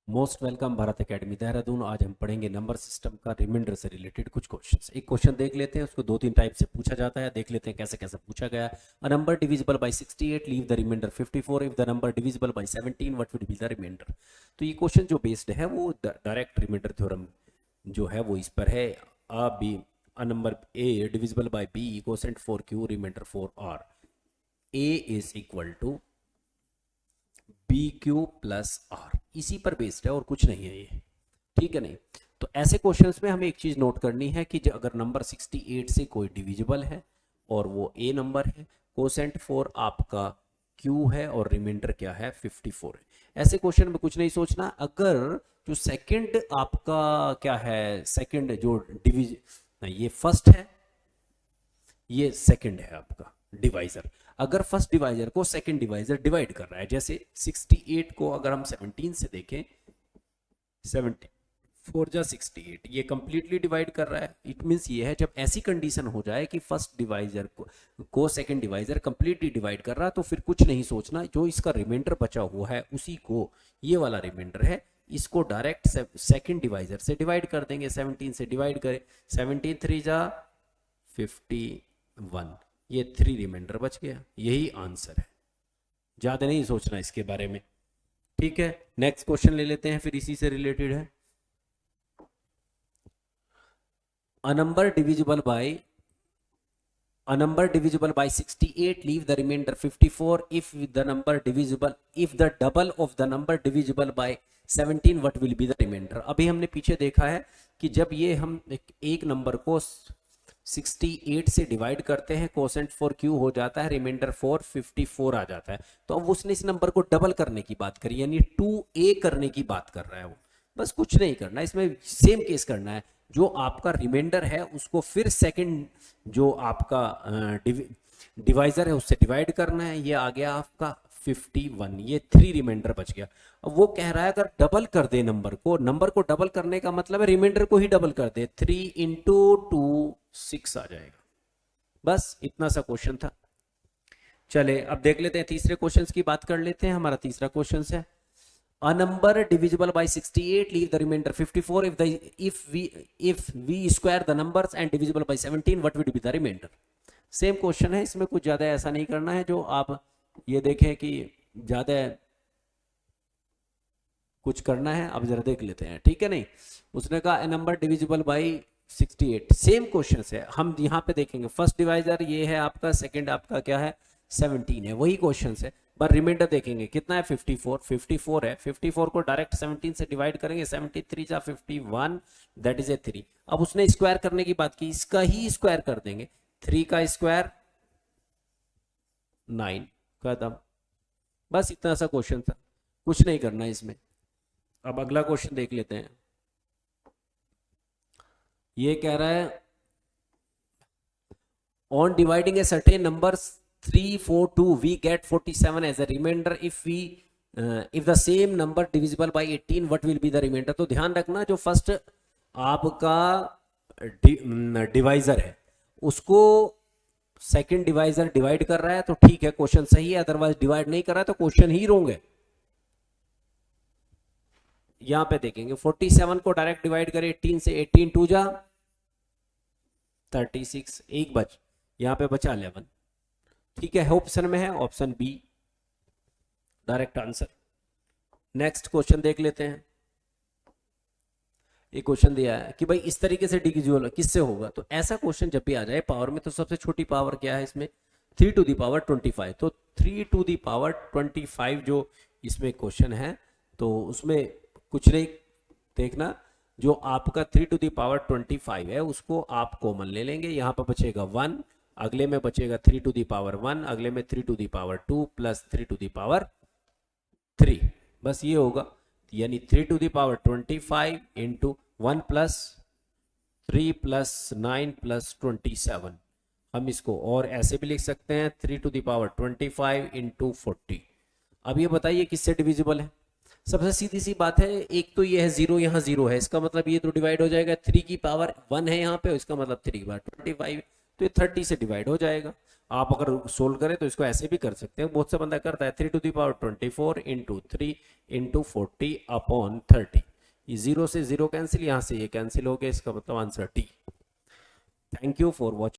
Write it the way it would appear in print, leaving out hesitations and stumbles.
Most welcome Bharat academy Dehradun. आज हम पढ़ेंगे नंबर सिस्टम का रिमाइंडर से रिलेटेड कुछ क्वेश्चंस। एक क्वेश्चन देख लेते हैं, उसको दो तीन टाइप से पूछा जाता है, देख लेते हैं कैसे कैसे पूछा गया है। A number divisible by 68, leave the remainder 54। If the number divisible by 17, what would be the remainder. तो ये क्वेश्चन जो बेस्ड है वो डायरेक्ट रिमाइंडर थ्योरम जो है वो इस पर है। A number A divisible by B quotient 4q remainder 4r। A is equal to B Q plus R, इसी पर बेस्ड है और कुछ नहीं है ये, ठीक है नहीं। तो ऐसे क्वेश्चंस में हमें एक चीज नोट करनी है कि अगर नंबर 68 से कोई डिविजिबल है और वो ए नंबर है, कोसेंट 4 आपका क्यू है और रिमाइंडर क्या है 54 है। ऐसे क्वेश्चन में कुछ नहीं सोचना। अगर जो सेकंड आपका क्या है, सेकंड जो डिविज नहीं, ये फर्स्ट है, ये सेकंड है आपका डिवाइजर। अगर फर्स्ट डिवाइजर को सेकंड डिवाइजर डिवाइड कर रहा है, जैसे 68 को अगर हम 17 से देखें, 74 जा 68, ये कंप्लीटली डिवाइड कर रहा है। इट मींस ये है जब ऐसी कंडीशन हो जाए कि फर्स्ट डिवाइजर को सेकंड डिवाइजर कंप्लीटली डिवाइड कर रहा है, तो फिर कुछ नहीं सोचना, जो इसका रिमाइंडर बचा हुआ है उसी को, ये वाला रिमाइंडर है, इसको डायरेक्ट सेकंड डिवाइजर से डिवाइड कर देंगे। 17 से डिवाइड करें, 17 3 जा 51, ये 3 रिमाइंडर बच गया। यही आंसर है, ज्यादा नहीं सोचना इसके बारे में, ठीक है। नेक्स्ट क्वेश्चन ले लेते हैं, फिर इसी से रिलेटेड है। A number divisible by 68, leave the remainder 54। if the double of the number divisible by 17, what will be the remainder। अभी हमने पीछे देखा है कि जब ये हम एक नंबर को 68 से डिवाइड करते हैं, कोसेंट 4q हो जाता है, रिमाइंडर 54 आ जाता है। तो अब उसने इस नंबर को डबल करने की बात करी, यानी 2a करने की बात कर रहा है वो। बस कुछ नहीं करना, इसमें सेम केस करना है। जो आपका रिमाइंडर है उसको फिर सेकंड जो आपका डिवाइजर है उससे डिवाइड करना है। ये आ गया आपका 51, ये 3 रिमाइंडर बच गया। अब वो कह रहा है अगर डबल कर दे नंबर को डबल करने का मतलब है रिमाइंडर को ही डबल कर दे, 3 इंटू 2 6 आ जाएगा। बस इतना सा क्वेश्चन था। चले अब देख लेते हैं, तीसरे क्वेश्चन की बात कर लेते हैं। हमारा तीसरा क्वेश्चन है, a number divisible by 68, leave the remainder 54। if we square the numbers and divisible by 17, what would be the remainder। Same question है, इसमें कुछ ज्यादा ऐसा नहीं करना है। जो आप ये देखें कि ज्यादा कुछ करना है, अब जरा देख लेते हैं, ठीक है नहीं। उसने कहा a number divisible by 68, same question है। हम यहाँ पे देखेंगे फर्स्ट डिवाइजर ये है आपका, सेकंड आपका क्या है 17 है, वही क्वेश्चन है। पर रिमाइंडर देखेंगे कितना है 54 है। 54 को डायरेक्ट 17 से डिवाइड करेंगे, 73 जा 51, दैट इज ए 3। अब उसने स्क्वायर करने की बात की, इसका ही स्क्वायर कर देंगे, 3 का स्क्वायर 9, खत्म। बस इतना सा क्वेश्चन था, कुछ नहीं करना इसमें। अब अगला क्वेश्चन देख लेते हैं। ये कह रहा है on dividing a certain numbers 3 4 2 we get 47 as a remainder। if the same number divisible by 18, what will be the remainder। तो ध्यान रखना, जो फर्स्ट आपका डिवाइजर है उसको सेकंड डिवाइजर डिवाइड कर रहा है तो ठीक है, क्वेश्चन सही है। अदरवाइज डिवाइड नहीं कर रहा है तो क्वेश्चन ही रोंग है। यहां पे देखेंगे 47 को डायरेक्ट डिवाइड करें 18 से, 18 2 जा 36, एक बच, यहां पे बचा 11, ठीक है। ऑप्शन में है option B direct answer. Next question देख लेते हैं। एक क्वेश्चन दिया है कि भाई इस तरीके से डिविजिबल किससे होगा। तो ऐसा क्वेश्चन जब भी आ जाए पावर में, तो सबसे छोटी पावर क्या है इसमें 3 टू दी पावर 25। तो 3 टू दी पावर 25 जो इसमें क्वेश्चन है, तो उसमें कुछ नहीं देखना। जो आपका 3 टू दी पावर 25 है उसको आप कॉमन ले लेंगे, यहां पर बचेगा 1, अगले में बचेगा 3 टू दी पावर 1, अगले में 3 to the power 2 plus 3 to the power 3, बस ये होगा। यानी 3 to the power 25 into 1 plus 3 plus 9 plus 27। हम इसको और ऐसे भी लिख सकते हैं 3 टू दी पावर 25 इंटू 40। अब ये बताइए किससे डिविजिबल है। सबसे सीधी सी बात है, एक तो ये है 0, यहाँ 0 है, इसका मतलब ये तो डिवाइड हो जाएगा। 3 की पावर 1 है यहाँ पे, इसका मतलब 3 की पावर 25, तो ये 30 से डिवाइड हो जाएगा। आप अगर सोल्व करें तो इसको ऐसे भी कर सकते हैं, बहुत सा बंदा करता है 3⁴ इंटू 3 इंटू 40 अपॉन 30, ये 0 से 0 कैंसिल, यहाँ से ये कैंसिल हो गया, इसका मतलब answer T. Thank you for watching.